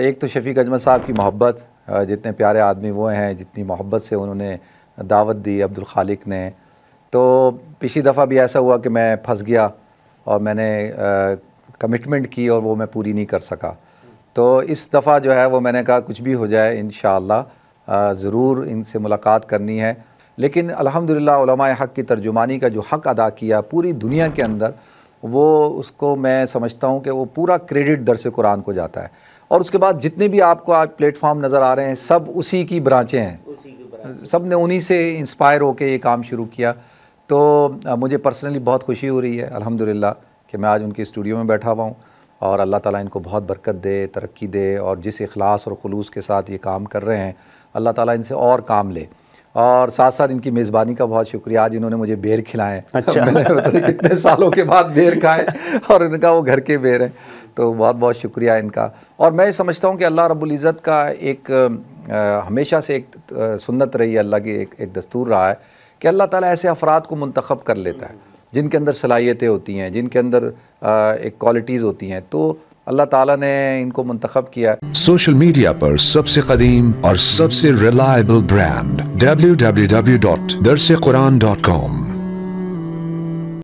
ایک تو شفیق اجمل صاحب کی محبت، جتنے پیارے آدمی وہ ہیں، جتنی محبت سے انہوں نے دعوت دی عبدالخالق نے. تو پچھلی دفعہ بھی ایسا ہوا کہ میں پھنس گیا اور میں نے کمٹمنٹ کی اور وہ میں پوری نہیں کر سکا. تو اس دفعہ جو ہے وہ میں نے کہا کچھ بھی ہو جائے انشاءاللہ ضرور ان سے ملاقات کرنی ہے. لیکن الحمدللہ علماء حق کی ترجمانی کا جو حق ادا کیا پوری دنیا کے اندر، وہ اس کو میں سمجھتا ہوں کہ وہ پورا کریڈٹ درس قرآن کو جاتا ہے. اور اس کے بعد جتنے بھی آپ کو آج پلیٹ فارم نظر آ رہے ہیں سب اسی کی برانچیں ہیں، سب نے انہی سے انسپائر ہو کے یہ کام شروع کیا. تو مجھے پرسنلی بہت خوشی ہو رہی ہے الحمدللہ کہ میں آج ان کے اسٹوڈیو میں بیٹھا ہوا ہوں، اور اللہ تعالیٰ ان کو بہت برکت دے، ترقی دے، اور جس اخلاص اور خلوص کے ساتھ یہ کام کر رہے ہیں اللہ تعالیٰ ان سے اور کام لے. اور ساتھ ساتھ ان کی میزبانی کا بہت شکریہ، آج انہوں نے مجھے بیر کھلائے. میں نے پتہ نہیں کتنے سالوں کے بعد بیر کھائے اور ان کا وہ گھر کے بیر ہیں، تو بہت بہت شکریہ ان کا. اور میں سمجھتا ہوں کہ اللہ رب العزت کا ایک ہمیشہ سے ایک سنت رہی ہے، اللہ کی ایک دستور رہا ہے کہ اللہ تعالیٰ ایسے افراد کو منتخب کر لیتا ہے جن کے اندر صلاحیتیں ہوتی ہیں، جن کے اندر ایک کوالٹیز ہوتی ہیں. تو اللہ تعالیٰ نے ان کو منتخب کیا. سوشل میڈیا پر سب سے قدیم اور سب سے ریلائبل برانڈ www.darsequran.com